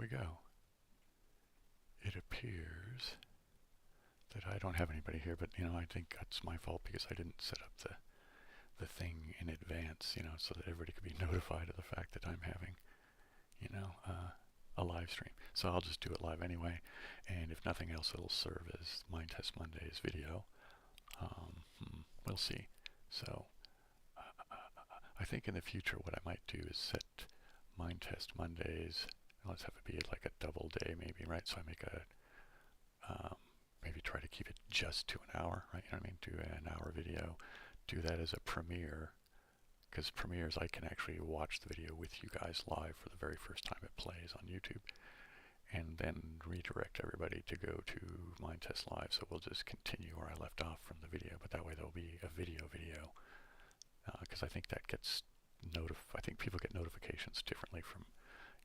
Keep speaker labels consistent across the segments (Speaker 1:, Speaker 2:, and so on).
Speaker 1: we go. It appears that I don't have anybody here, but I think that's my fault because I didn't set up the thing in advance, so that everybody could be notified of the fact that I'm having, a live stream. So I'll just do it live anyway, and if nothing else, it'll serve as Minetest Monday's video. We'll see. So I think in the future what I might do is set Minetest Mondays, and let's have it be like a double day maybe, right? So I make a, maybe try to keep it just to an hour, right? You know what I mean? Do an hour video, do that as a premiere, because premieres I can actually watch the video with you guys live for the very first time it plays on YouTube, and then redirect everybody to go to Minetest Live. So we'll just continue where I left off from the video, but that way there'll be a video, because I think that gets I think people get notifications differently from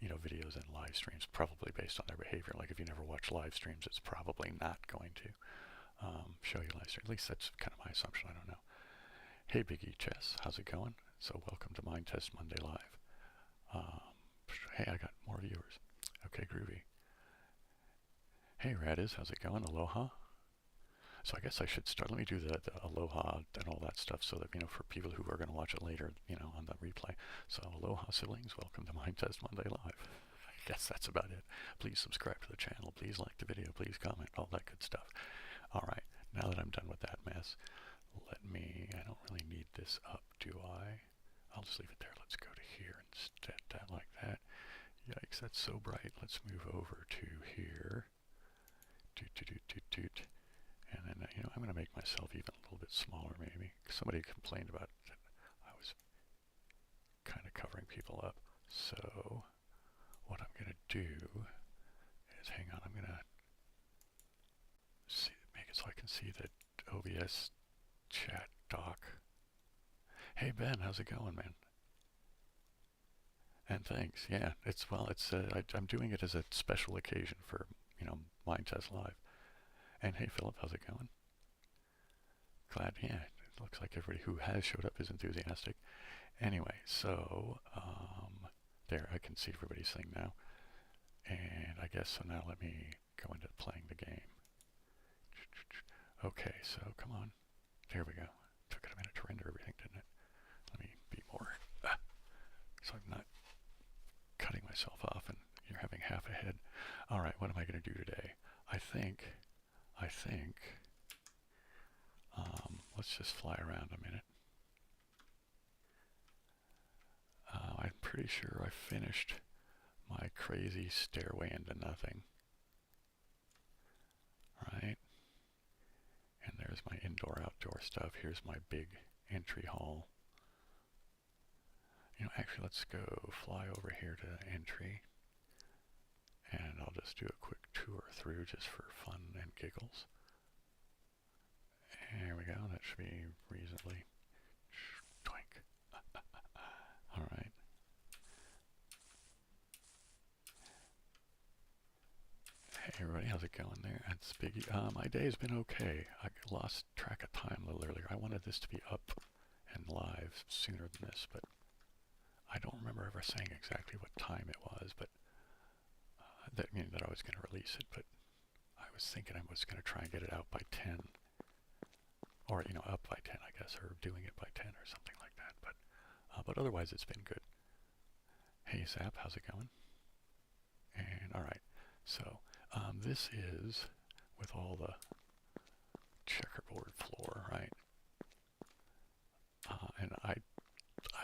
Speaker 1: videos and live streams, probably based on their behavior. Like if you never watch live streams, it's probably not going to show you live streams. At least that's kind of my assumption. I don't know. Hey Biggie Chess, how's it going? So welcome to Minetest Monday Live. Hey, I got more viewers. Okay, groovy. Hey Radiz, how's it going? Aloha. So I guess I should start. Let me do the aloha and all that stuff so that, for people who are going to watch it later, on the replay. So aloha siblings, welcome to Minetest Monday Live. I guess that's about it. Please subscribe to the channel. Please like the video. Please comment. All that good stuff. All right, now that I'm done with that mess, I don't really need this up, do I? I'll just leave it there. Let's go to here instead, like that. Yikes, that's so bright. Let's move over to here. Doot. And then, I'm going to make myself even a little bit smaller maybe. Somebody complained about that I was kind of covering people up. So what I'm going to do is, hang on, I'm going to make it so I can see the OBS chat doc. Hey Ben, how's it going, man? And thanks. Yeah, I'm doing it as a special occasion for, Minetest Live. And hey Philip, how's it going? Glad, yeah, it looks like everybody who has showed up is enthusiastic. Anyway, so, there, I can see everybody's thing now. And I guess, so now let me go into playing the game. Okay, so come on. There we go. Took it a minute to render everything, didn't it? Let me be more, so I'm not cutting myself off and you're having half a head. All right, what am I going to do today? I think, let's just fly around a minute. I'm pretty sure I finished my crazy stairway into nothing. Right? And there's my indoor-outdoor stuff. Here's my big entry hall. Actually, let's go fly over here to the entry. And I'll just do a quick tour through just for fun and giggles. There we go. That should be reasonably twink. All right. Hey everybody, how's it going there? That's Biggie. My day has been okay. I lost track of time a little earlier. I wanted this to be up and live sooner than this, but I don't remember ever saying exactly what time it was, but that means that I was going to release it, but I was thinking I was going to try and get it out by 10. Or, up by 10, I guess, or doing it by 10 or something like that. But otherwise, it's been good. Hey, Zap, how's it going? And, all right. So, this is with all the checkerboard floor, right? And I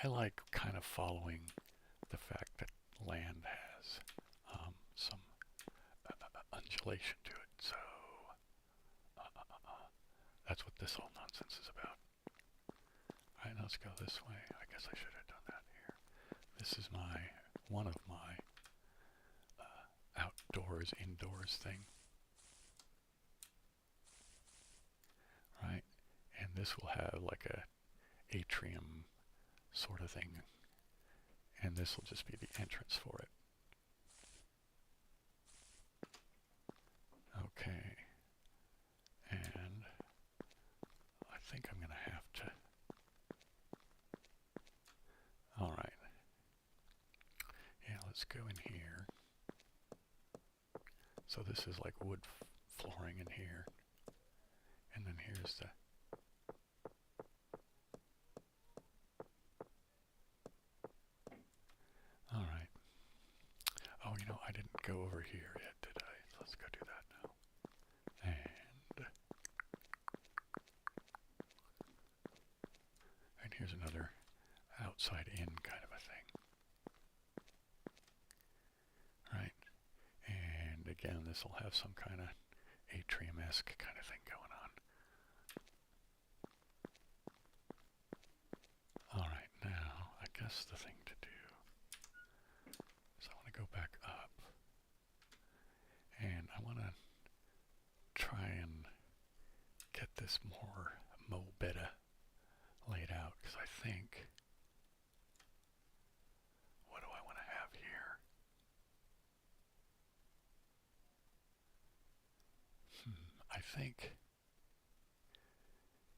Speaker 1: like kind of following the fact that land has some undulation to it. So, that's what this whole nonsense is about. Alright, let's go this way. I guess I should have done that here. This is one of my outdoors, indoors thing. Right? And this will have like a atrium sort of thing. And this will just be the entrance for it. Okay. And I think I'm going to have to... All right. Yeah, let's go in here. So this is like wood flooring in here. And then here's the... Alright. Oh, you know, I didn't go over here yet, did I? Let's go do that now. And here's another outside in kind of a thing. Right? And again, this will have some kind of atrium-esque kind of thing going on. Alright, now, I guess the thing to do is I want to go back up. And I want to try and get this more better laid out, because I think, what do I want to have here? I think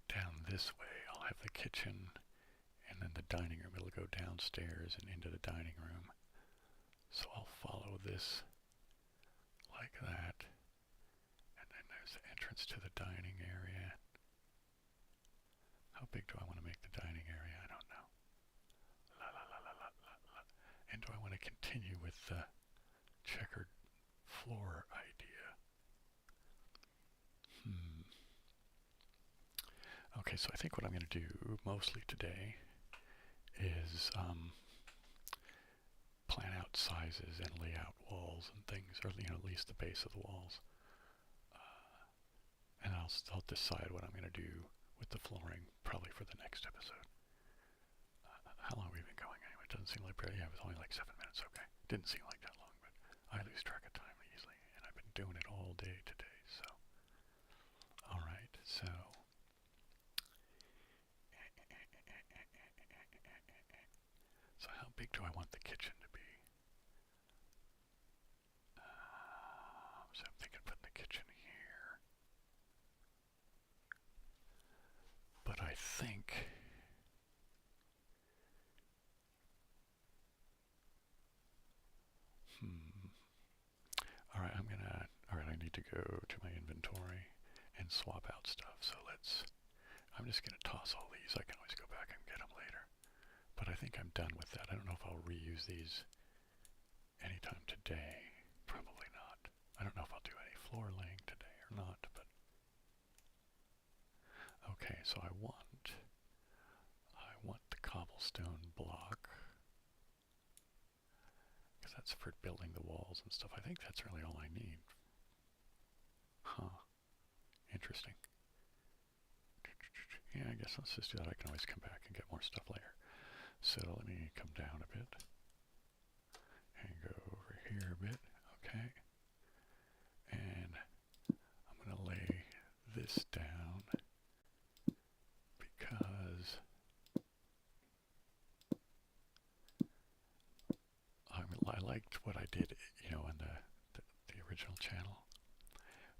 Speaker 1: down this way I'll have the kitchen, and then the dining room. It'll go downstairs and into the dining room. So I'll follow this like that, and then there's the entrance to the dining area. How big do I want to make the dining area? I don't know. And do I want to continue with the checkered floor idea? Okay, so I think what I'm going to do mostly today is plan out sizes and lay out walls and things, or at least the base of the walls. And I'll decide what I'm going to do with the flooring probably for the next episode. How long have we been going anyway? It doesn't seem like yeah, it was only like 7 minutes. Okay, didn't seem like that long, but I lose track of time easily, and I've been doing it all day today. So, all right, so. So how big do I want the kitchen to be? So I'm thinking putting the kitchen here. But I think Alright, I need to go to my inventory and swap out stuff. So I'm just gonna toss all these. I can always go back and get them later. But I think I'm done with that. I don't know if I'll reuse these anytime today. Probably not. I don't know if I'll do any floor laying today or not, but okay, so I want the cobblestone block, because that's for building the walls and stuff. I think that's really all I need. Huh. Interesting. Yeah, I guess let's just do that. I can always come back and get more stuff later. So let me come down a bit and go over here a bit. Okay. And I'm going to lay this down because I liked what I did, on the original channel,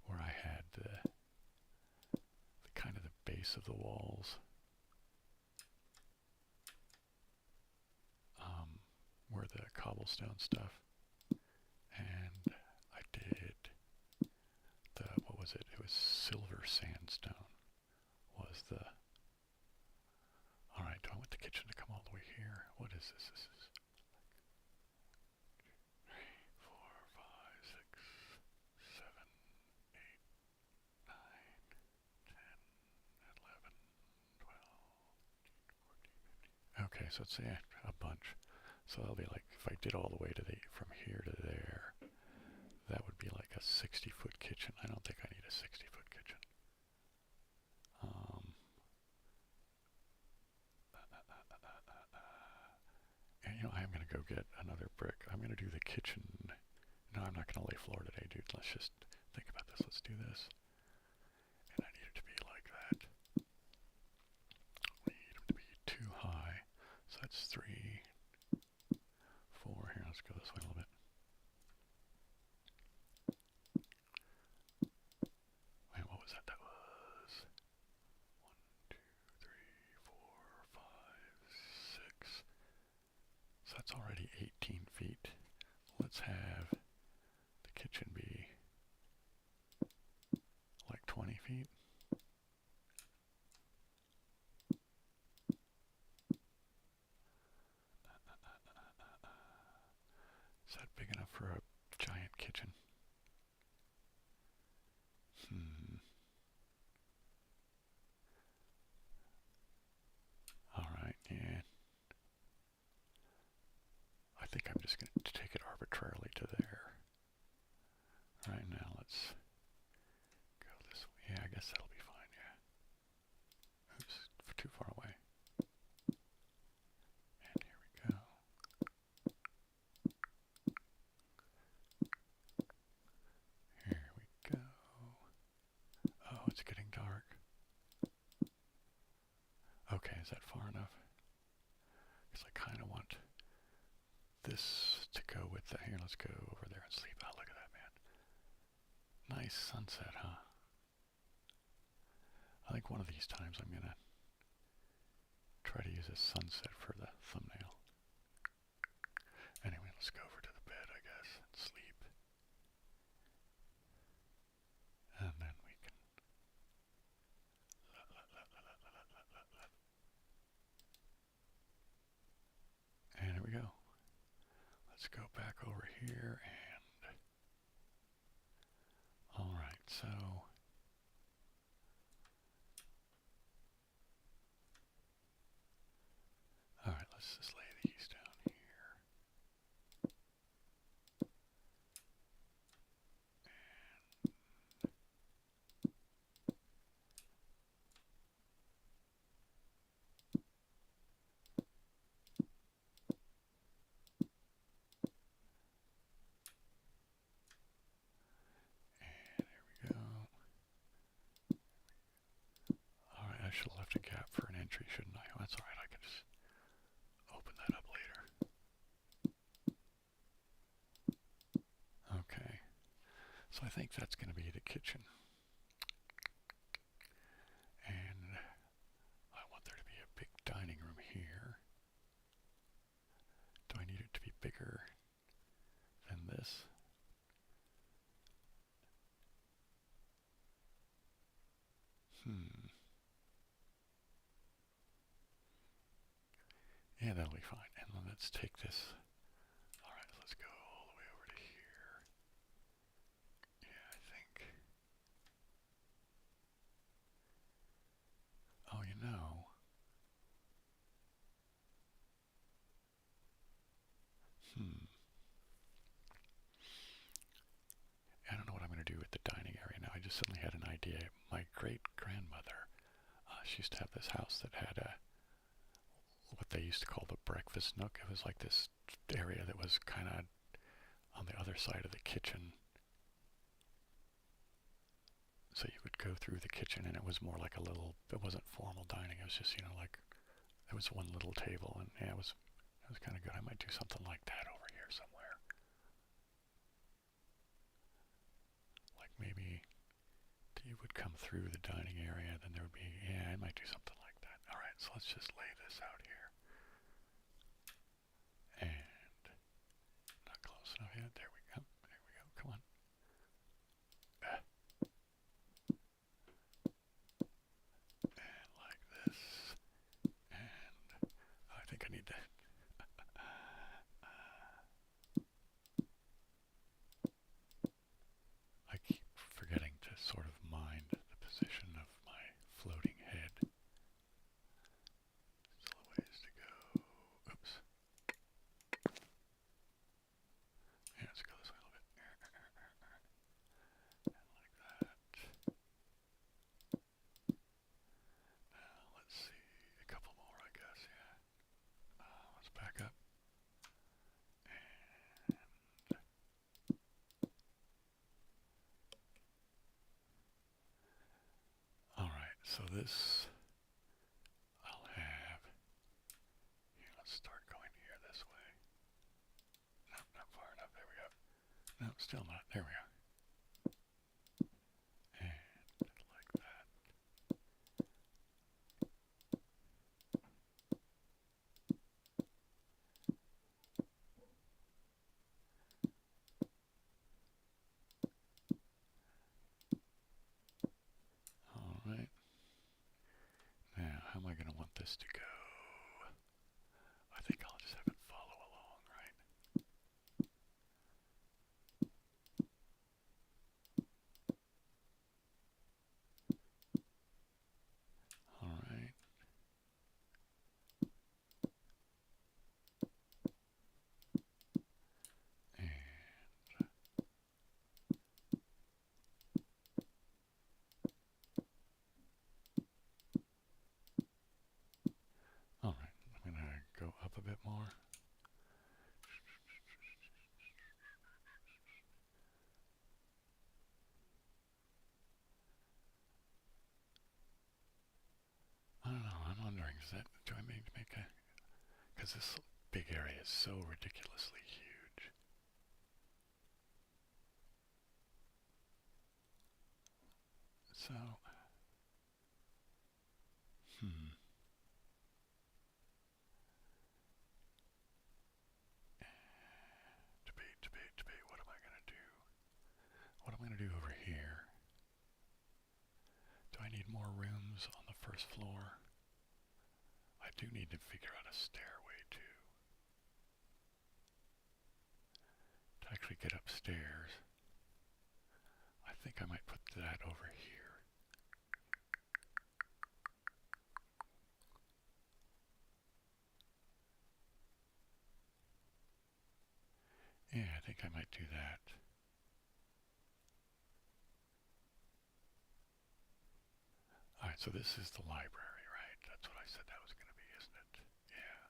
Speaker 1: where I had the kind of the base of the walls were the cobblestone stuff, and I did what was it? It was silver sandstone was the... Alright, do I want the kitchen to come all the way here? What is this? This is 3, 4, 5, 6, 7, 8, 9, 10, 11, 12, 14, 15. Okay, so it's a bunch. So that'll be like, if I did all the way from here to there, that would be like a 60-foot kitchen. I don't think I need a 60-foot kitchen. And I'm going to go get another brick. I'm going to do the kitchen. No, I'm not going to lay floor today, dude. Let's just think about this. Let's do this. And I need it to be like that. We need them to be too high. So that's 3, 4. Here, let's go this way a little bit. Wait, what was that? That was 1, 2, 3, 4, 5, 6. So that's already 18 feet. Let's have the kitchen be that big enough for a giant kitchen? Alright, yeah. I think I'm just going to take it arbitrarily to there. Right now, let's go this way. Yeah, I guess that'll be fine, yeah. Oops, too far away. And here we go. Here we go. Oh, it's getting dark. Okay, is that far enough? Because I kind of want this to go with the... Here, let's go over there and sleep. Oh, look at that, man. Nice sunset, huh? I think one of these times I'm going to try to use a sunset for the thumbnail. Anyway, let's go over to the bed, I guess, and sleep. And then we can... And here we go. Let's go back over here and... Alright, so... Alright, let's just lay these down here. And here we go. Alright, I should have left a gap for an entry, shouldn't I? Well, that's alright, I can just open that up later. Okay, so I think that's going to be the kitchen. And I want there to be a big dining room here. Do I need it to be bigger than this? Yeah, that'll be fine. And then let's take this. Alright, let's go all the way over to here. Yeah, I think. Oh, you know. I don't know what I'm going to do with the dining area now. I just suddenly had an idea. My great-grandmother, she used to have this house that had what they used to call the breakfast nook. It was like this area that was kind of on the other side of the kitchen. So you would go through the kitchen and it was more like a little, it wasn't formal dining. It was just, like, there was one little table and yeah, it was kind of good. I might do something like that over here somewhere. Like maybe you would come through the dining area, then there would be, yeah, I might do something like that. Alright, so let's just lay this out here. And not close enough yet. There we go. There we go. Come on. And like this. And I think I need to... I keep forgetting to sort of mind the position of my floating head. Still a ways to go. Oops. Yeah, let's go this way a little bit. And like that. Now, let's see. A couple more, I guess, yeah. Let's back up. Alright, so this I'll have. Here, let's start going here this way. No, not far enough. There we go. No, still not. There we are. And like that. Alright. Now, how am I going to want this to go? I think I'll just have it follow along, right? do I make a, because this big area is so ridiculously huge. So, debate. What am I going to do? What am I going to do over here? Do I need more rooms on the first floor? I do need to figure out a stairway too. To actually get upstairs. I think I might put that over here. Yeah, I think I might do that. Alright, so this is the library, right? That's what I said that was going to be, isn't it? Yeah.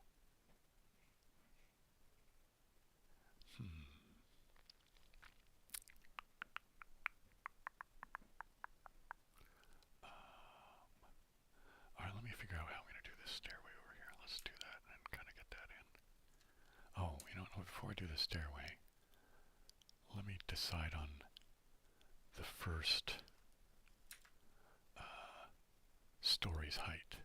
Speaker 1: Alright, let me figure out how I'm going to do this stairway over here. Let's do that and kind of get that in. Oh, you know what? Before I do the stairway, let me decide on the first story's height.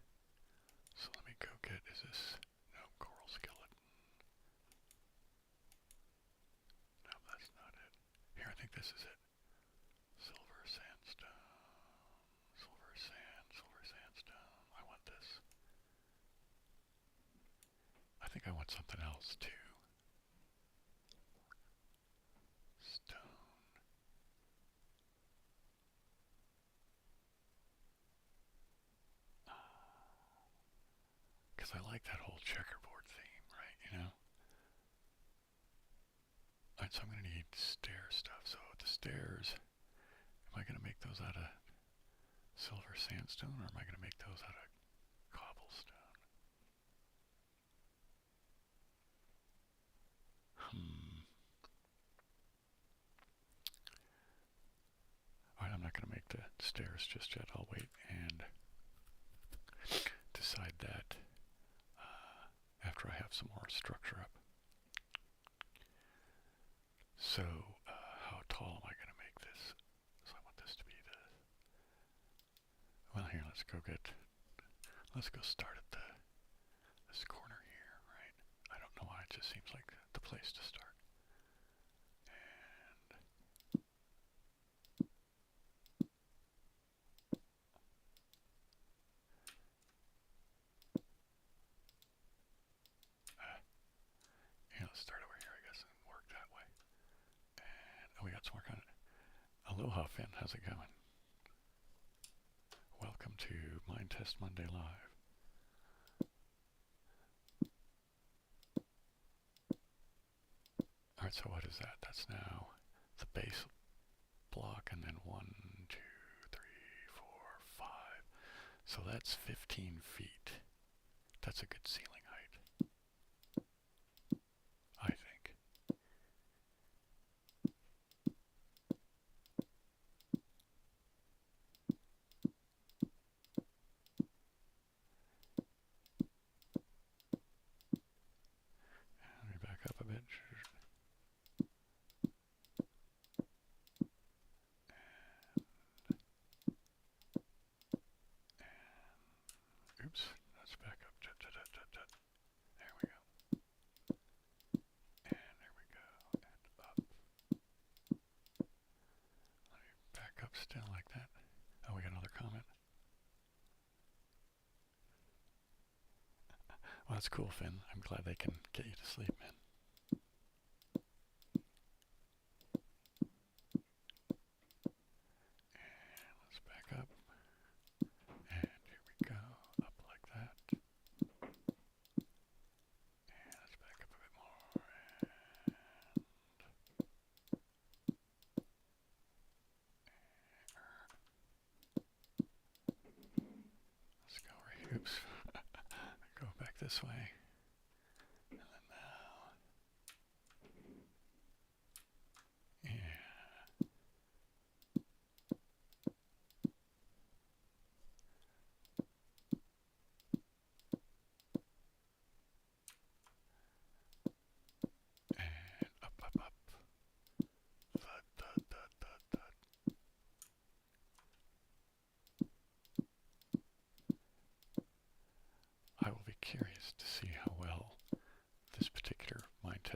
Speaker 1: So let me go get, is this, no, coral skeleton. No, that's not it. Here, I think this is it. Silver sandstone. Silver sandstone. I want this. I think I want something else too. Stone. Because I like that whole checkerboard theme, right? You know? Alright, so I'm going to need stair stuff. So the stairs, am I going to make those out of silver sandstone or am I going to make those out of cobblestone? Alright, I'm not going to make the stairs just yet. I'll wait and decide that after I have some more structure up. So, how tall am I going to make this? So I want this to be the... Well, here, let's go start at this corner here, right? I don't know why, it just seems like the place to start. Let's start over here, I guess, and work that way. And, oh, we got some work on it. Aloha, Finn. How's it going? Welcome to Minetest Monday Live. Alright, so what is that? That's now the base block, and then 1, 2, 3, 4, 5. So that's 15 feet. That's a good ceiling height, I think. Let me back up a bit. Oops, let's back up. There we go. And there we go. And up. Let me back up still like that. Oh, we got another comment. Well, that's cool, Finn. I'm glad they can get you to sleep, man. And let's back up. And here we go. Up like that. And let's back up a bit more. Let's go over here. Oops. Go back this way. And then now. Yeah.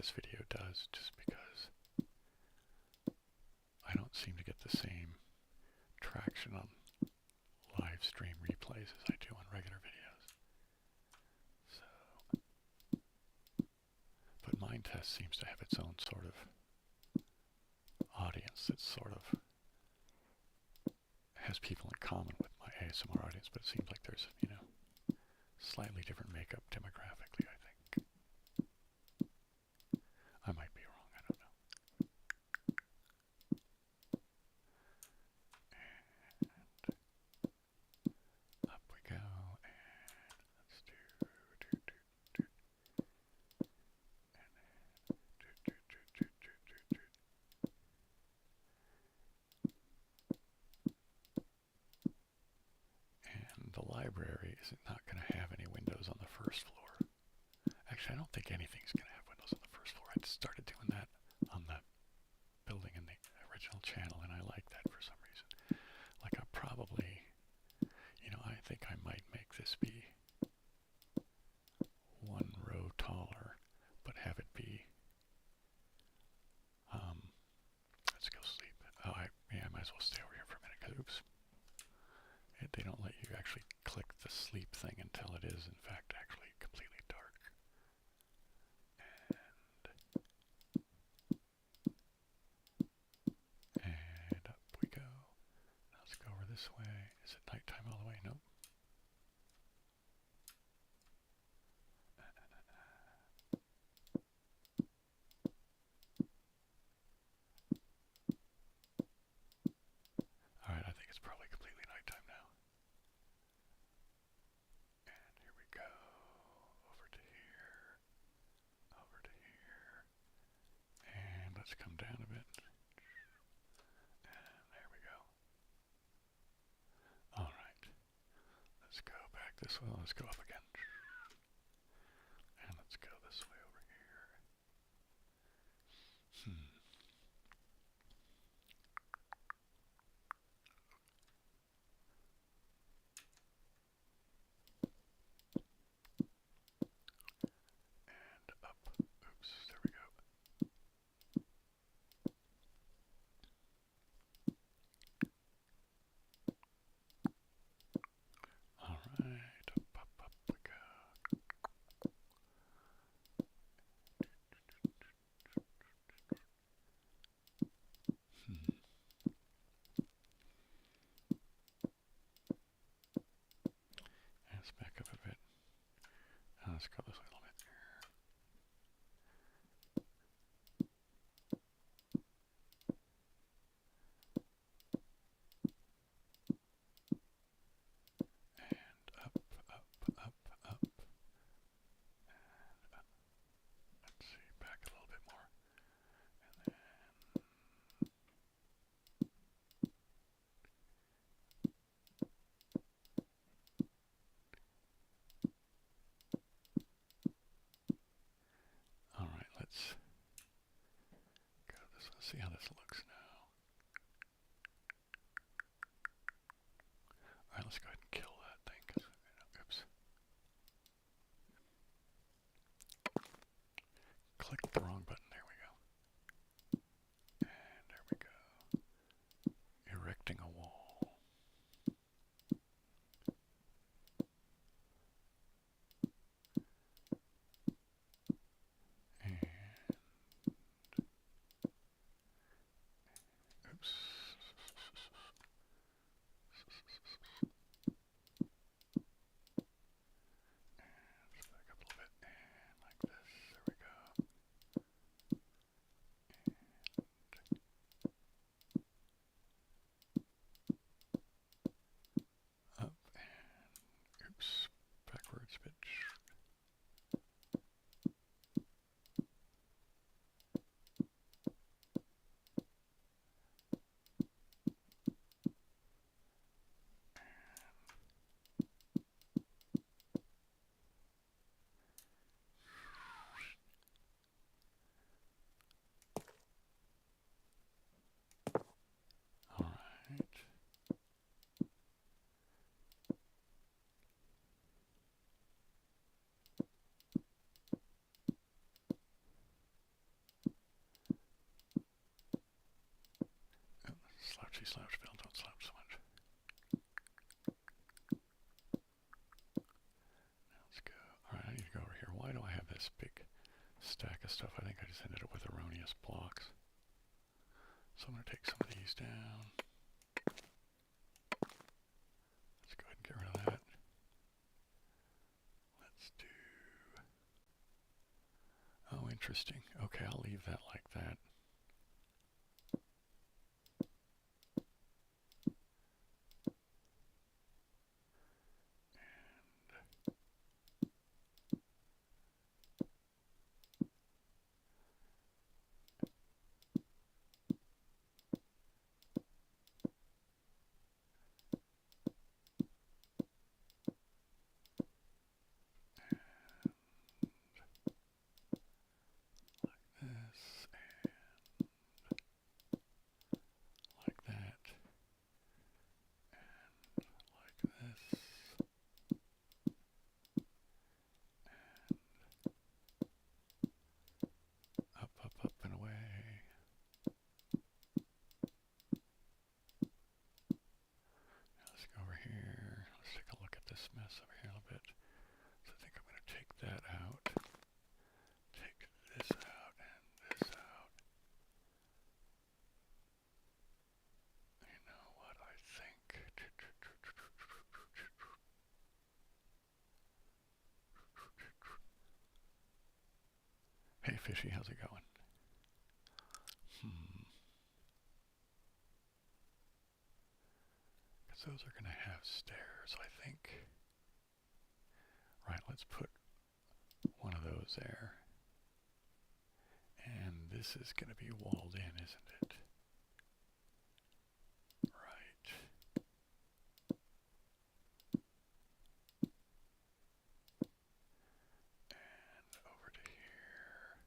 Speaker 1: this video does, just because I don't seem to get the same traction on live stream replays as I do on regular videos. So, but Minetest seems to have its own sort of audience that sort of has people in common with my ASMR audience, but it seems like there's, you know, slightly different makeup demographically, I think. I might be wrong, I don't know. And up we go, and let's do, and the library is not going to have any windows on the first floor. Actually, I don't think anything's going to have windows on the first floor. I started doing that on the building in the original channel, and I like that for some reason. Like, I probably, you know, I think I might make this be one row taller, but have it be, let's go sleep. Oh, I might as well stay over here for a minute, because, oops. They don't let you actually click the sleep thing until it is, in fact, actually completely dark. And up we go. Now let's go over this way. Is it nighttime all the way? Nope. Alright, I think it's probably completely nighttime now. And here we go. Over to here. Over to here. And let's come down a bit. And there we go. Alright. Let's go back this way. Let's go up again. And let's go this way over here. And up. Oops, there we go. Alright, up we go. And let's back up a bit. Let's go this way a little bit. And up. And up. Let's see, back a little bit more. And then alright, let's go this one. See how this looks now. Alright, let's go ahead and kill that thing, because, oops. Clicked the wrong button. There we go. And there we go. Erecting a wall. And Slouchy slouch, Bill. Don't slouch so much. Let's go. Alright, I need to go over here. Why do I have this big stack of stuff? I think I just ended up with erroneous blocks. So I'm going to take some of these down. Let's go ahead and get rid of that. Let's do... Oh, interesting. Okay, I'll leave that like that. Up and away. Now let's go over here. Let's take a look at this mess over here a little bit. So I think I'm going to take that out. Take this out and this out. You know what I think? Hey Fishy, how's it going? Because those are going to have stairs, I think. Right, let's put one of those there. And this is going to be walled in, isn't it? Right. And over to here.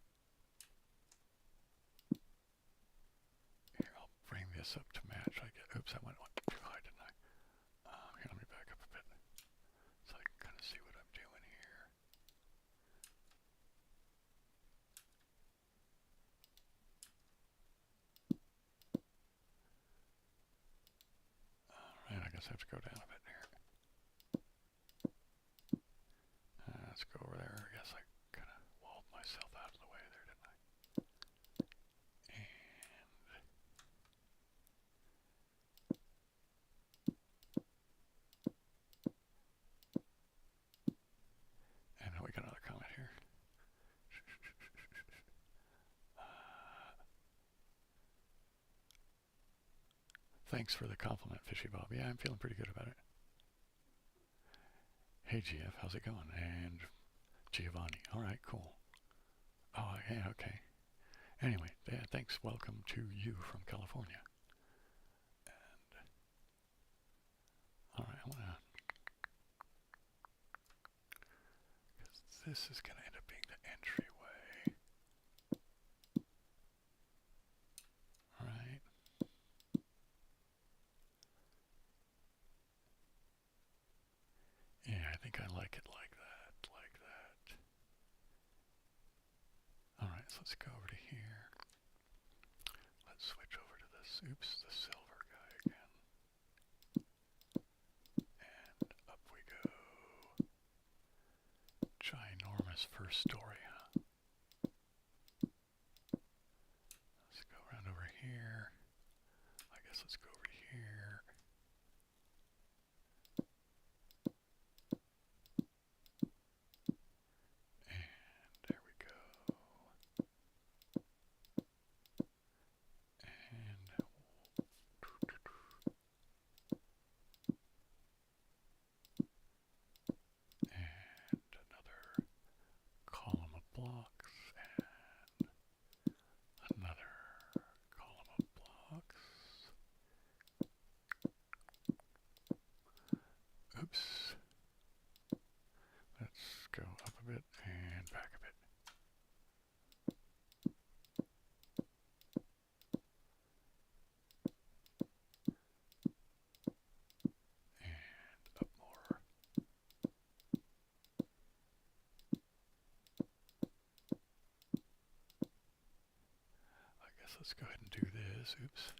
Speaker 1: Here, I'll bring this up to match. Oops, I went too high, didn't I? Here, let me back up a bit so I can kind of see what I'm doing here. Alright, I guess I have to go down a bit here. Let's go over there. I guess I kind of walled myself out of the way there, didn't I? And we got another comment here. Thanks for the compliment, Fishy Bob. Yeah, I'm feeling pretty good about it. Hey GF, how's it going? And Giovanni. Alright, cool. Oh, yeah, okay. Anyway, yeah, thanks. Welcome to you from California. And alright, I wanna, because this is gonna end up being the entryway. Alright. Yeah, I think I like it like that, like that. Alright, so let's go over to here. Let's switch over to this, oops, the silver guy again. And up we go. Ginormous first story, huh? Let's go around over here. I guess let's go over here. And there we go. And another column of blocks and another column of blocks. Oops. Let's go up a bit and back a bit. And up more. I guess let's go ahead and do this. Oops.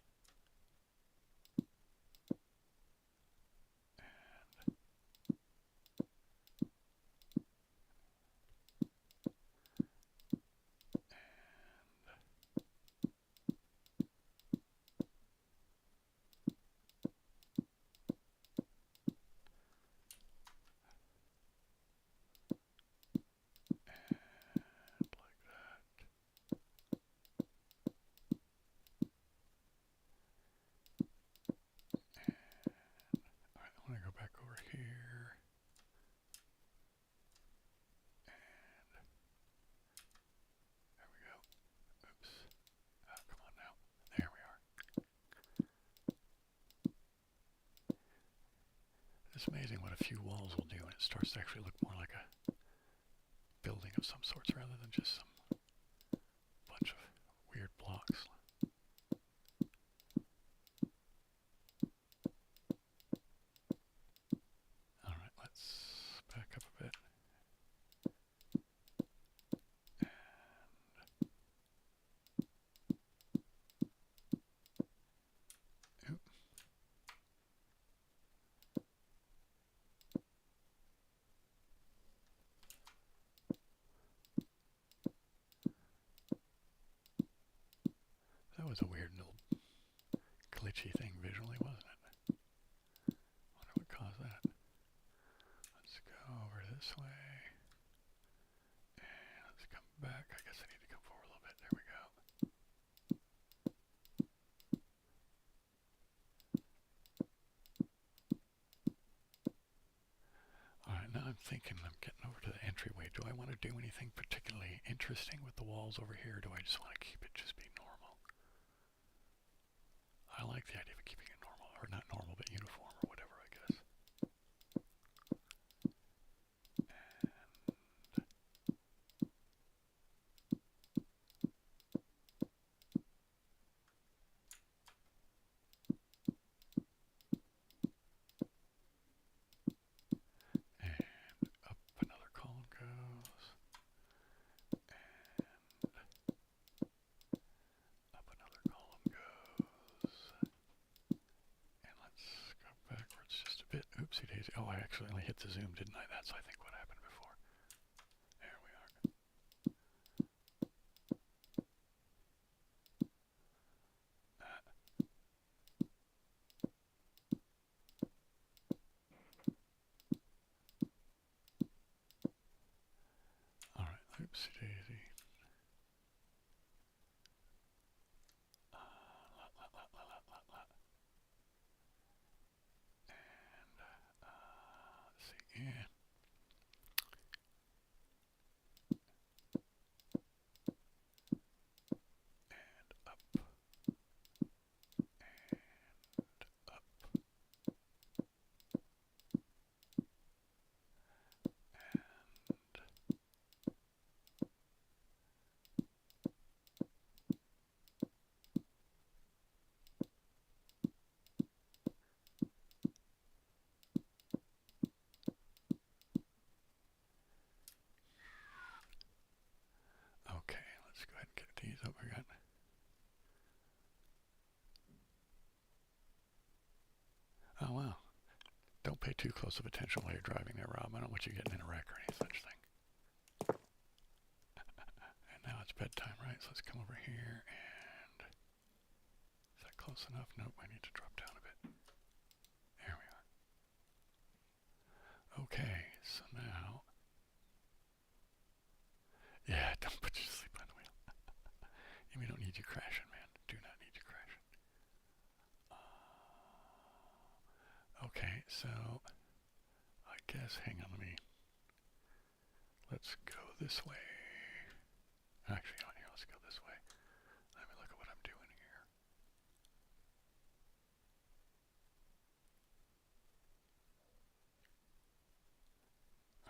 Speaker 1: It's amazing what a few walls will do, and it starts to actually look more like a building of some sorts rather than just some bunch of weird blocks. Alright, let's back up a bit. Oop. That was a weird little glitchy thing visually, wasn't it? Wonder what caused that. Let's go over this way. And let's come back. I guess I need to come forward a little bit. There we go. Alright, now I'm thinking I'm getting over to the entryway. Do I want to do anything particularly interesting with the walls over here, or do I just want to keep it just be normal? I like the idea of keeping it normal, or not normal, but uniform, or whatever, I guess. And up another column goes. And up another column goes. And let's go backwards just a bit. Oopsie daisy. Oh, I accidentally hit the zoom, didn't I? That's, I think, what happened before. There we are. Alright, oopsie daisy. And, let's see, yeah. And up. And up. Okay, let's go ahead and get these up again. Oh, wow. Don't pay too close of attention while you're driving there, Rob. I don't want you getting in a wreck or any such thing. And now it's bedtime, right? So let's come over here and... Is that close enough? Nope, I need to drop down a bit. There we are. Okay, so now... Yeah, don't put you to sleep on the wheel. We don't need you crashing, man. Do not need you crashing. Okay, so... I guess, hang on, let's go this way. Actually, not here, let's go this way. Let me look at what I'm doing here.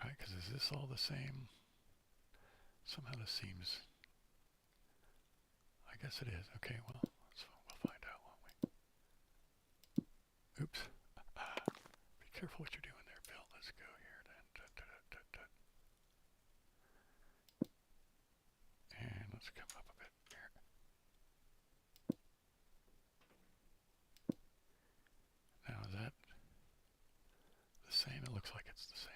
Speaker 1: Alright, because is this all the same? Somehow this seems... I guess it is. Okay, well, we'll find out, won't we? Oops. Be careful what you're doing there, Bill. Let's go here then. And let's come up a bit here. Now is that the same? It looks like it's the same.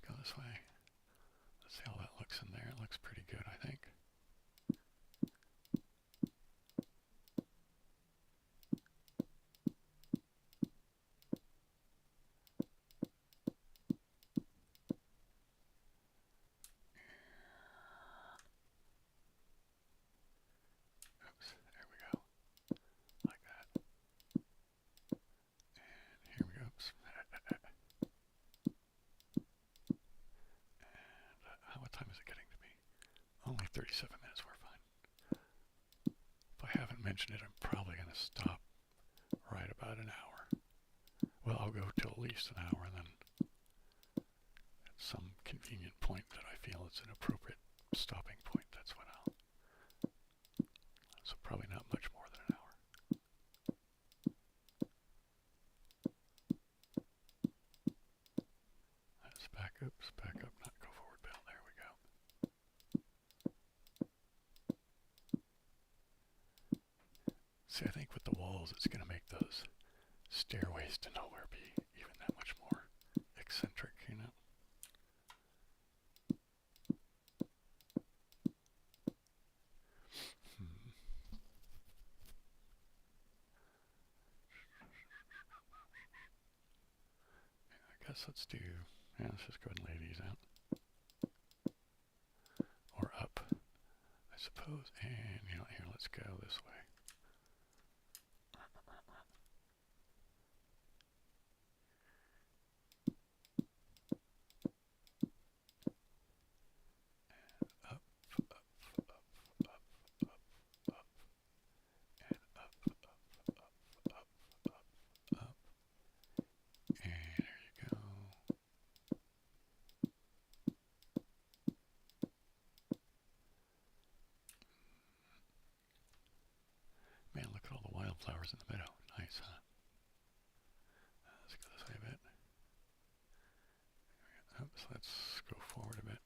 Speaker 1: Go this way. Let's see how that looks in there. It looks pretty good, I think. mentioned it, I'm probably going to stop right about an hour. Well, I'll go till at least an hour, and then at some convenient point that I feel it's an appropriate stopping point, that's when I'll. So probably not much more than an hour. Let's back up, not go forward, Bill. There we go. See, I think with the walls, it's going to make those stairways to nowhere be even that much more eccentric, you know? I guess let's just go ahead and lay these out. Or up, I suppose. And, here, let's go this way. Man, look at all the wildflowers in the meadow. Nice, huh? Let's go this way a bit. Oops, let's go forward a bit.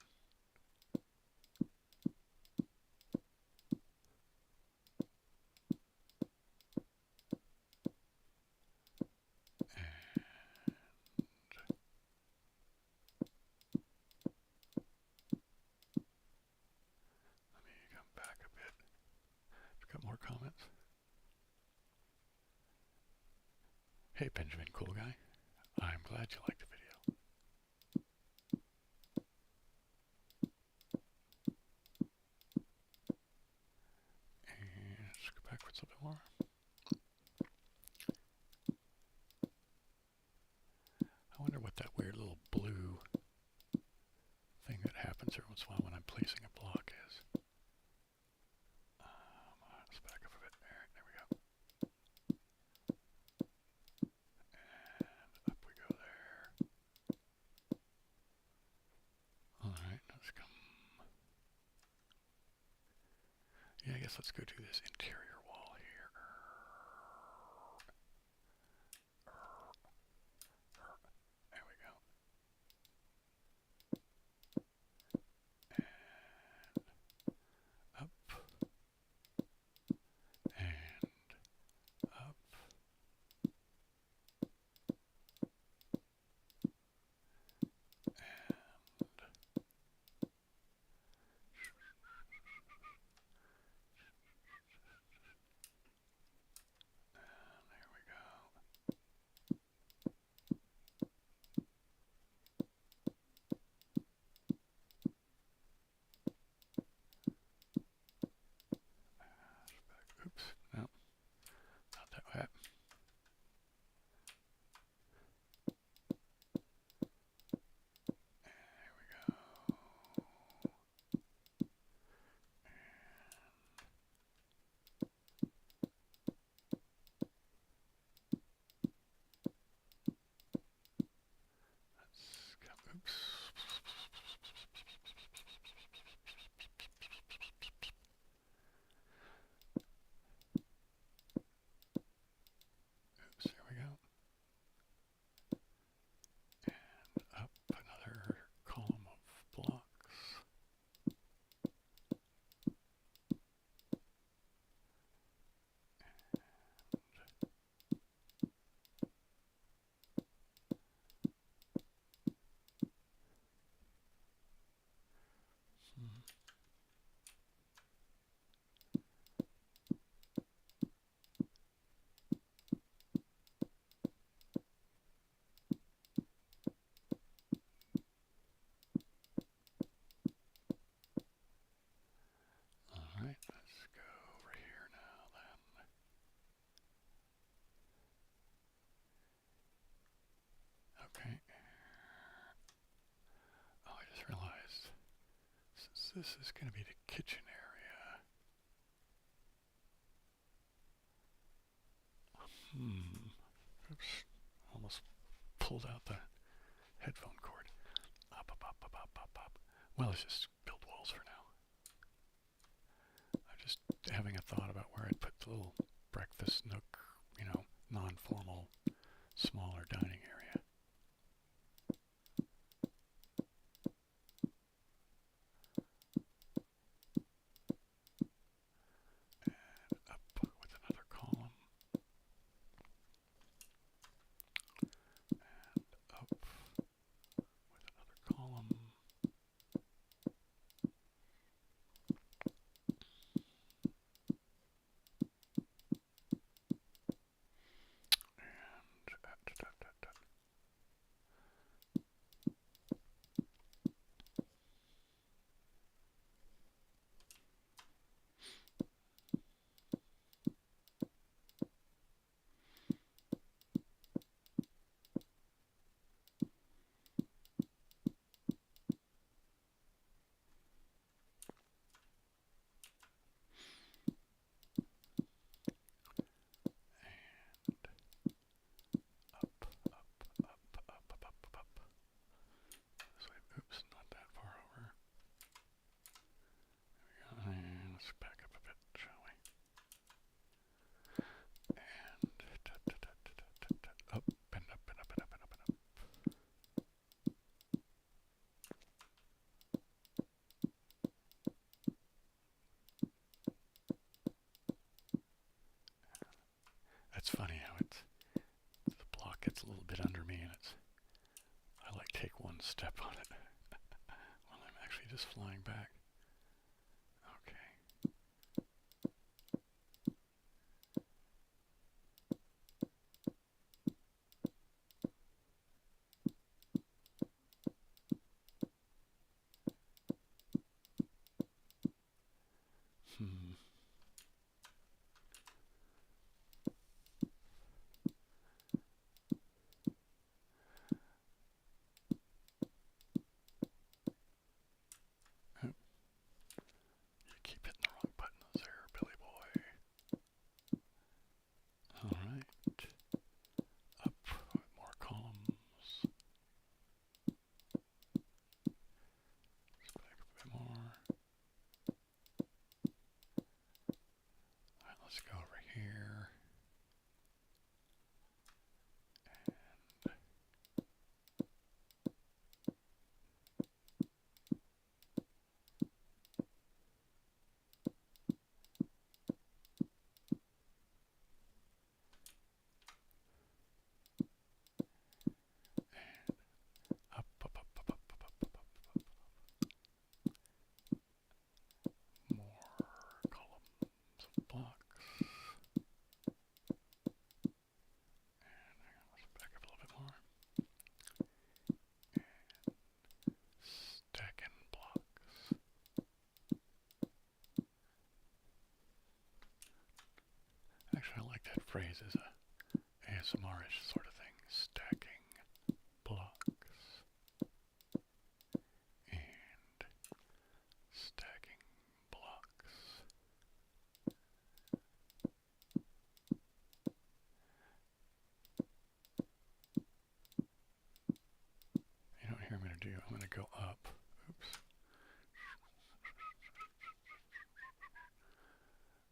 Speaker 1: Let me come back a bit. Got more comments? Hey, Benjamin, cool guy. I'm glad you liked the video. And let's go backwards a bit more. I wonder what that weird little blue thing that happens every once in a while when I'm placing a block is. Let's back up a bit. There we go. And up we go there. Alright, let's come. Yeah, I guess let's go do this interior wall here. There we go. And up. And up. There we go. Oops, no, not that way. There we go. Let's come, oops. Oops, there we go. And up another column of blocks. Alright, let's go over here now then. Okay. Oh, I just realized, since this is going to be the kitchen area, Oops. Almost pulled out the headphone cord. Up, up, up, up, up, up, up. Well, let's just build walls for now. I'm just having a thought about where I'd put the little breakfast nook, you know, non-formal, smaller dining area. And up with another column. And up with another column. Oops, not that far over. There we go. And let's back up a bit, shall we? And up and up and up and up and up and up. That's funny how the block gets a little bit under me, and I like take one step on it while I'm actually just flying back. Okay. You keep hitting the wrong buttons there, Billy boy. Alright. Up with more columns. Just back up a bit more. Alright, let's go over here. Up, up, up, up, up, up, up, up, up, up. More columns of blocks. And let's back up a little bit more. And stacking blocks. Actually, I like that phrase as a ASMR-ish sort of thing. Stacking blocks. And stacking blocks. You know what here I'm going to do? I'm going to go up. Oops.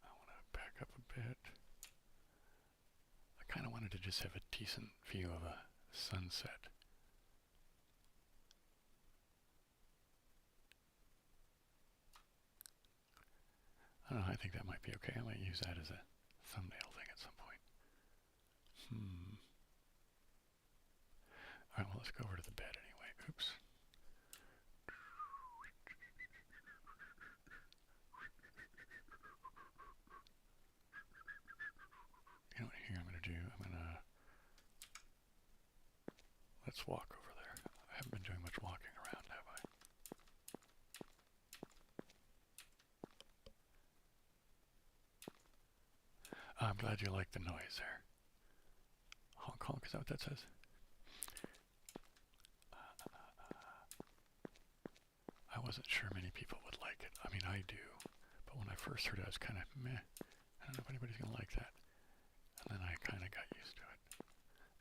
Speaker 1: I want to back up a bit. I kind of wanted to just have a decent view of a sunset. I don't know, I think that might be okay. I might use that as a thumbnail thing at some point. Alright, well, let's go over to the bed anyway. Oops. You know what here I'm going to do? Let's walk over there. I haven't been doing much walking around, have I? I'm glad you like the noise there. Honk honk, is that what that says? I wasn't sure many people would like it. I mean, I do. But when I first heard it, I was kind of meh. I don't know if anybody's going to like that. and then I kind of got used to it.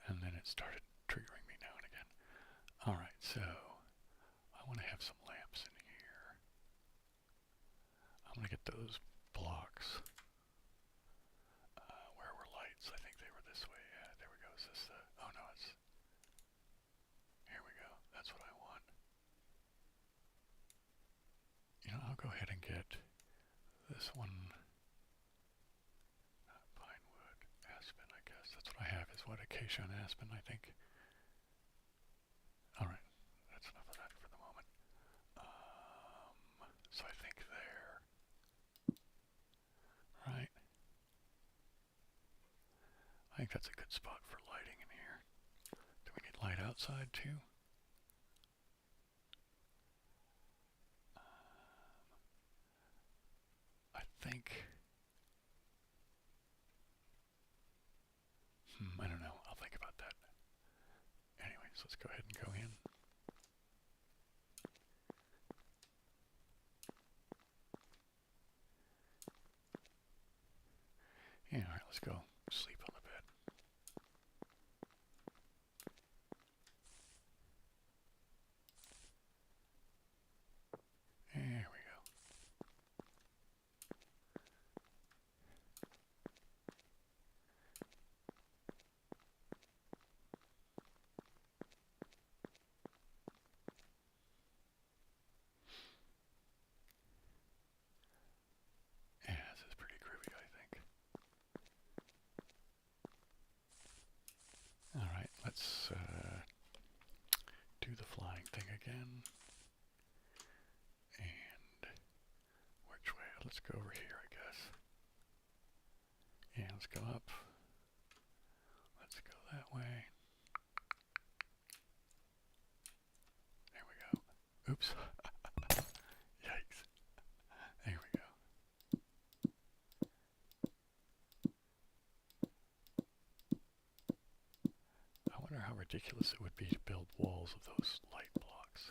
Speaker 1: And then it started triggering me now and again. Alright, so I want to have some lamps in here. I'm going to get those blocks. Where were lights? I think they were this way. Yeah, there we go. Is this the... Oh no, it's... Here we go. That's what I want. You know, I'll go ahead and get this one. Pine wood, aspen, I guess. That's what I have, is what, acacia and aspen, I think. Alright, that's enough of that for the moment. So I think there. Right. I think that's a good spot for lighting in here. Do we need light outside too? I think... I don't know. I'll think about that. Anyways, let's go ahead and go in. Yeah, alright, let's go sleep on the bed. There we go. Yeah, this is pretty groovy, I think. Alright, let's do the flying thing again. And which way? Let's go over here, I guess. Yeah, let's go up. Let's go that way. There we go. Oops. Yikes. There we go. I wonder how ridiculous it would be to build walls of those light blocks.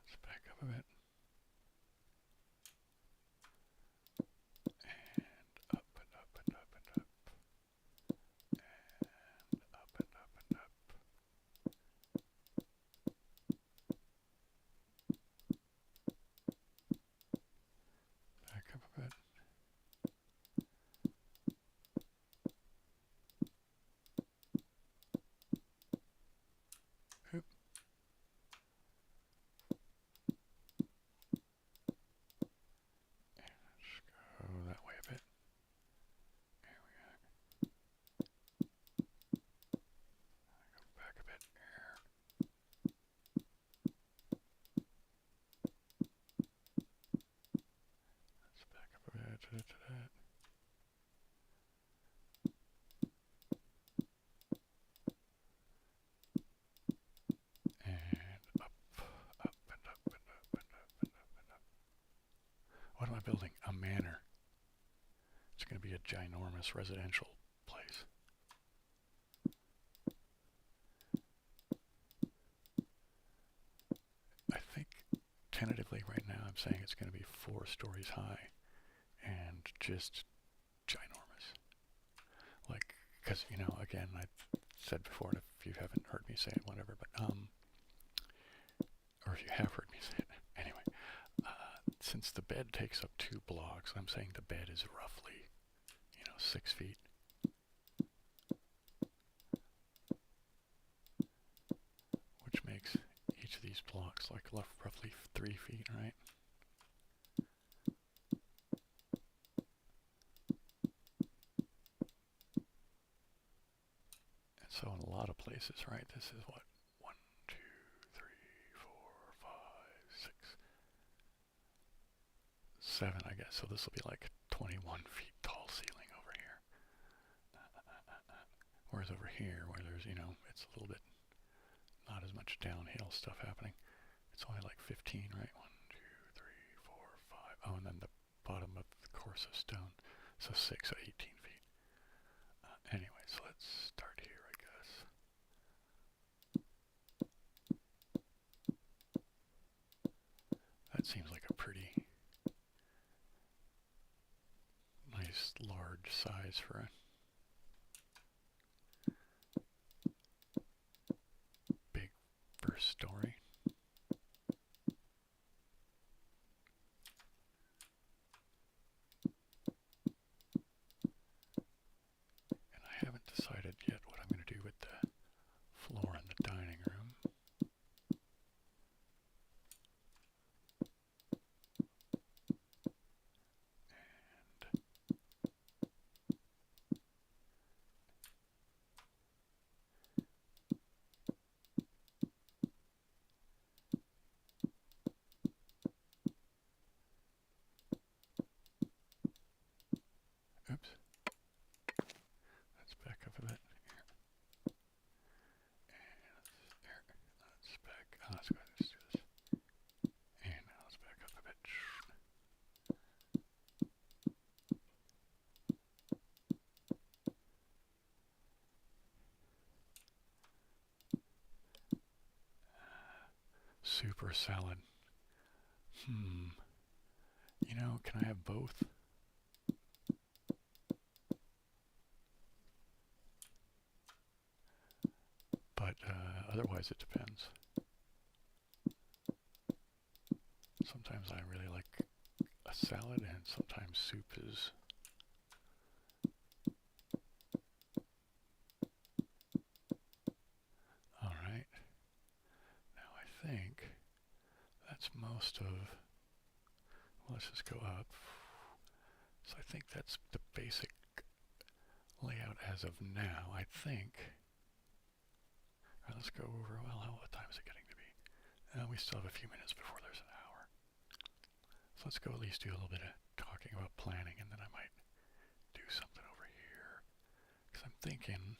Speaker 1: Let's back up a bit. And up and up and up and up. And up and up and up. Back up a bit. Oop. Let's go that way a bit. There we go. Go back a bit here. Let's back up a bit to that. And up, up and up and up and up and up and up. What am I building? A manor. It's going to be a ginormous residential place. I think tentatively right now I'm saying it's going to be 4 stories high and just ginormous. Like, because, you know, again, I've said before, and if you haven't heard me say it, whatever, but, or if you have heard me say it, anyway, since the bed takes up 2 blocks, I'm saying the bed is roughly, 6 feet. Which makes each of these blocks like roughly 3 feet, right? And so in a lot of places, right, this is what? 1, 2, 3, 4, 5, 6, 7, I guess. So this will be like 21 feet tall ceiling over here. Whereas over here, where there's, it's a little bit, not as much downhill stuff happening. It's only like 15, right? 1, 2, 3, 4, 5. Oh, and then the bottom of the course of stone. So 6, so 18 feet. Anyway, so let's start here, I guess. That seems like a pretty nice large size for a big first story. And I haven't decided yet what I'm going to do with the floor in the dining room. Oops. Let's back up a bit. Let's back. Let's go ahead and do this. And now let's back up a bit. Super salad. You know, can I have both? But otherwise it depends. Sometimes I really like a salad, and sometimes soup is all right. Now I think that's most of, well, let's just go up. So I think that's the basic layout as of now. I think, all right, let's go over, well, what time is it getting to be? We still have a few minutes before there's an hour. So let's go at least do a little bit of talking about planning, and then I might do something over here. Because I'm thinking,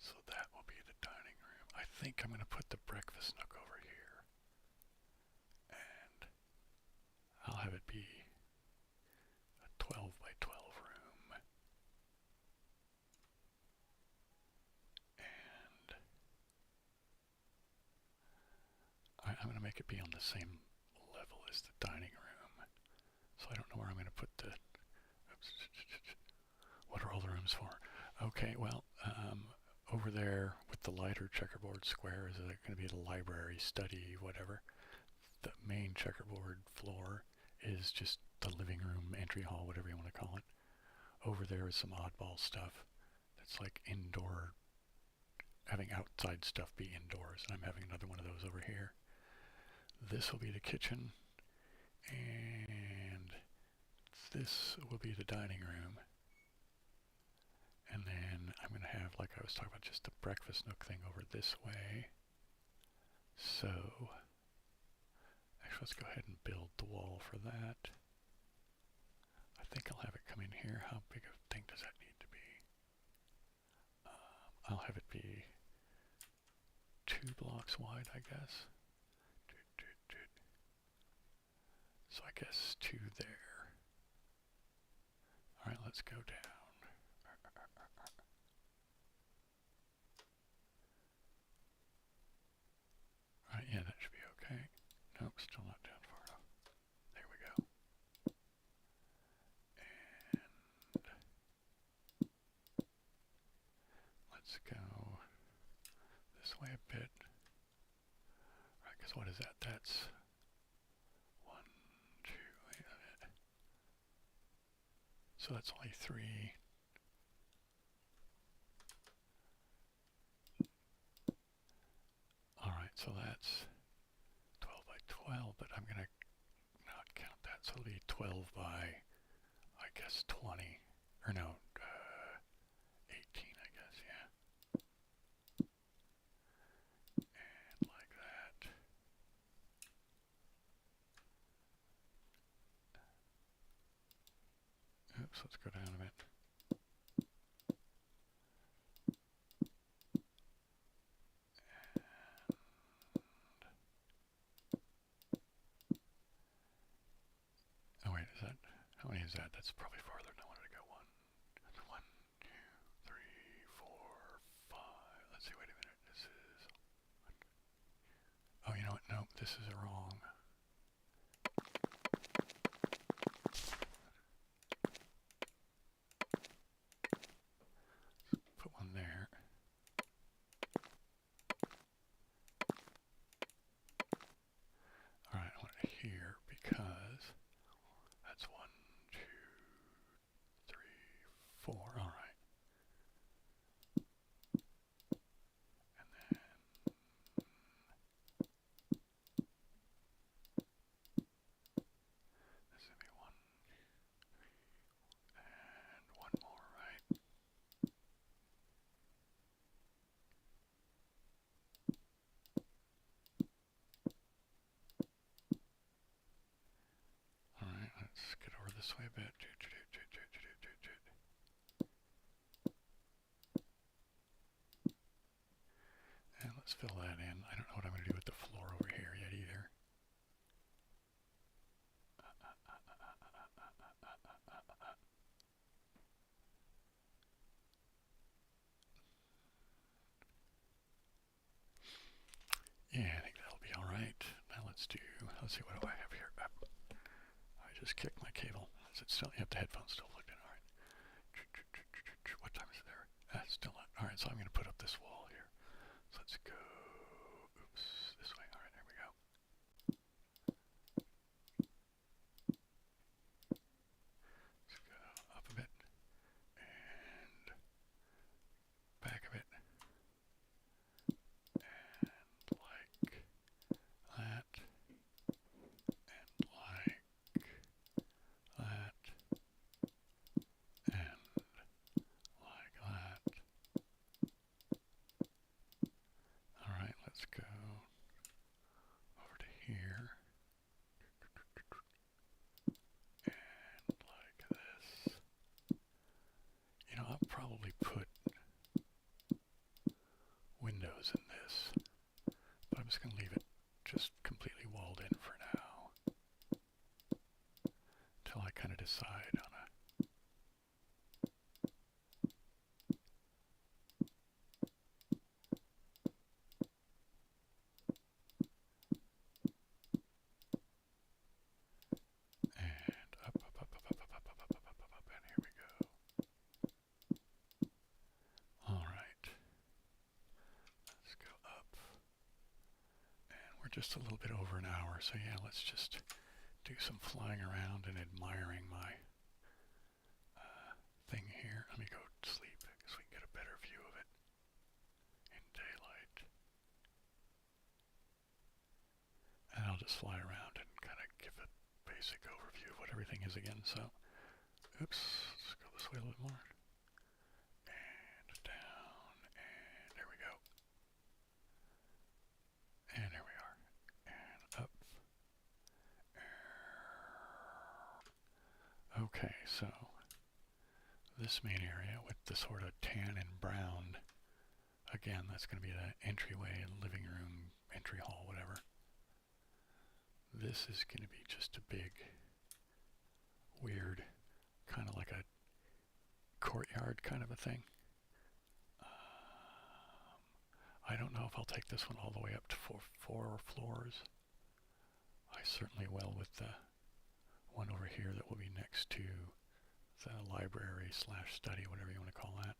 Speaker 1: so that will be the dining room. I think I'm going to put the breakfast nook over here. And I'll have it be a 12 by 12 room. And I'm going to make it be on the same level as the dining room. So I don't know where I'm going to put the, oops, what are all the rooms for? Okay, well, over there with the lighter checkerboard square is going to be the library, study, whatever. The main checkerboard floor is just the living room, entry hall, whatever you want to call it. Over there is some oddball stuff that's like indoor, having outside stuff be indoors, and I'm having another one of those over here. This will be the kitchen, and this will be the dining room. And then I'm going to have, like I was talking about, just the breakfast nook thing over this way. So, actually, let's go ahead and build the wall for that. I think I'll have it come in here. How big a thing does that need to be? I'll have it be 2 blocks wide, I guess. So I guess 2 there. All right, let's go down. All right, yeah, that should be okay. Nope, still not down far enough. There we go. And let's go this way a bit. All right, because what is that? That's 1, 2, 8. So that's only 3. All right, so that's 12 by 12, but I'm going to not count that. So it'll be 12 by, I guess, 20. Or no, 18, I guess, yeah. And like that. Oops, let's go down a bit. Oh wait, is that, how many is that? That's probably farther than I wanted to go. 1, 2, 3, 4, 5. Let's see, wait a minute. This is, oh, you know what? No, this is wrong. Put one there. Alright, I want it here because that's 1, 2, 3, 4. Alright. And then this would be 1 and 1 more, right? Alright, let's get over this way a bit. And let's fill that in. I don't know what I'm going to do with the floor over here yet either. Yeah, I think that'll be alright. Now let's see, what do I have here? I just kicked my cable. Is it still, you have the headphones still plugged in, alright. What time is it there? Still not. Alright, so I'm going to put up this wall here. So let's go, oops, this way. Alright, there we go. Let's go up a bit and back a bit. And like that. And like that. And like that. Alright, let's go over to here. And like this. You know, I'll probably put windows in this, but I'm just going to leave it just completely walled in for now until I kind of decide on a and up, and here we go. Alright, let's go up, and we're just a little bit over an hour, so yeah, let's just do some flying around and admiring my thing here. Let me go to sleep so we can get a better view of it in daylight. And I'll just fly around and kind of give a basic overview of what everything is again. So, oops, let's go this way a little more. And down, and there we go. And there we are. And up. Okay, so this main area with the sort of tan and brown, again, that's going to be the entryway and living room, entry hall, whatever. This is going to be just a big, weird, kind of like a courtyard kind of a thing. I don't know if I'll take this one all the way up to four floors. I certainly will with the one over here that will be next to the library / study, whatever you want to call that.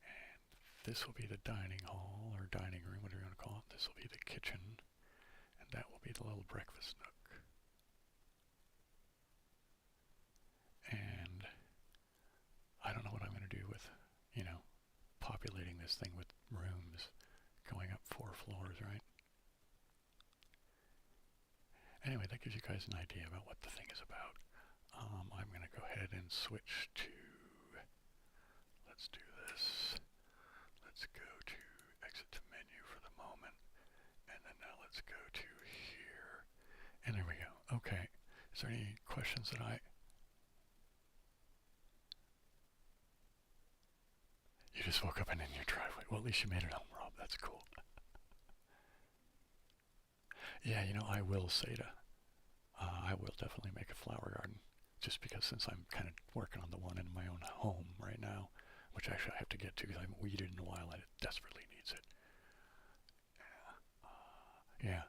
Speaker 1: And this will be the dining hall or dining room, whatever you want to call it. This will be the kitchen, and that will be the little breakfast nook. And I don't know what I'm going to do with, you know, populating this thing with rooms going up 4 floors, right? Anyway, that gives you guys an idea about what the thing is about. I'm going to go ahead and switch to, let's do this. Let's go to exit to menu for the moment. And then now let's go to here. And there we go. Okay. Is there any questions that You just woke up and in your driveway. Well, at least you made it home, Rob. That's cool. Yeah, you know, I will say I will definitely make a flower garden. Just because since I'm kind of working on the one in my own home right now, which actually I have to get to because I haven't weeded in a while and it desperately needs it. Yeah.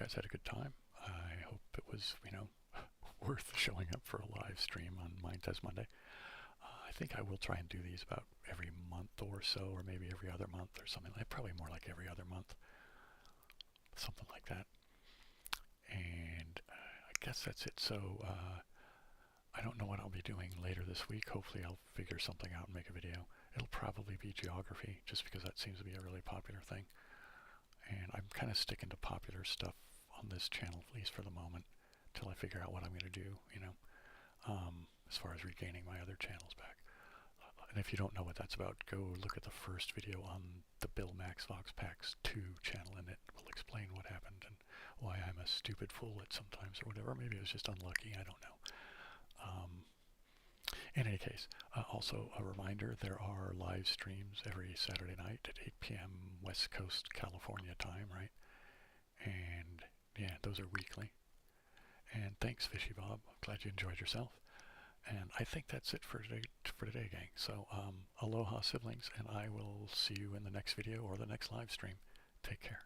Speaker 1: guys had a good time. I hope it was, worth showing up for a live stream on Minetest Monday. I think I will try and do these about every month or so, or maybe every other month or something. Probably more like every other month. Something like that. And I guess that's it. So I don't know what I'll be doing later this week. Hopefully I'll figure something out and make a video. It'll probably be geography, just because that seems to be a really popular thing. And I'm kind of sticking to popular stuff on this channel, at least for the moment, till I figure out what I'm going to do, as far as regaining my other channels back. And if you don't know what that's about, go look at the first video on the Bill MaxVoxPax 2 channel, and it will explain what happened and why I'm a stupid fool at sometimes or whatever. Maybe it was just unlucky, I don't know. In any case, also a reminder, there are live streams every Saturday night at 8 p.m. West Coast California time, right? And yeah, those are weekly. And thanks, Fishy Bob. Glad you enjoyed yourself. And I think that's it for today, gang. So aloha, siblings, and I will see you in the next video or the next live stream. Take care.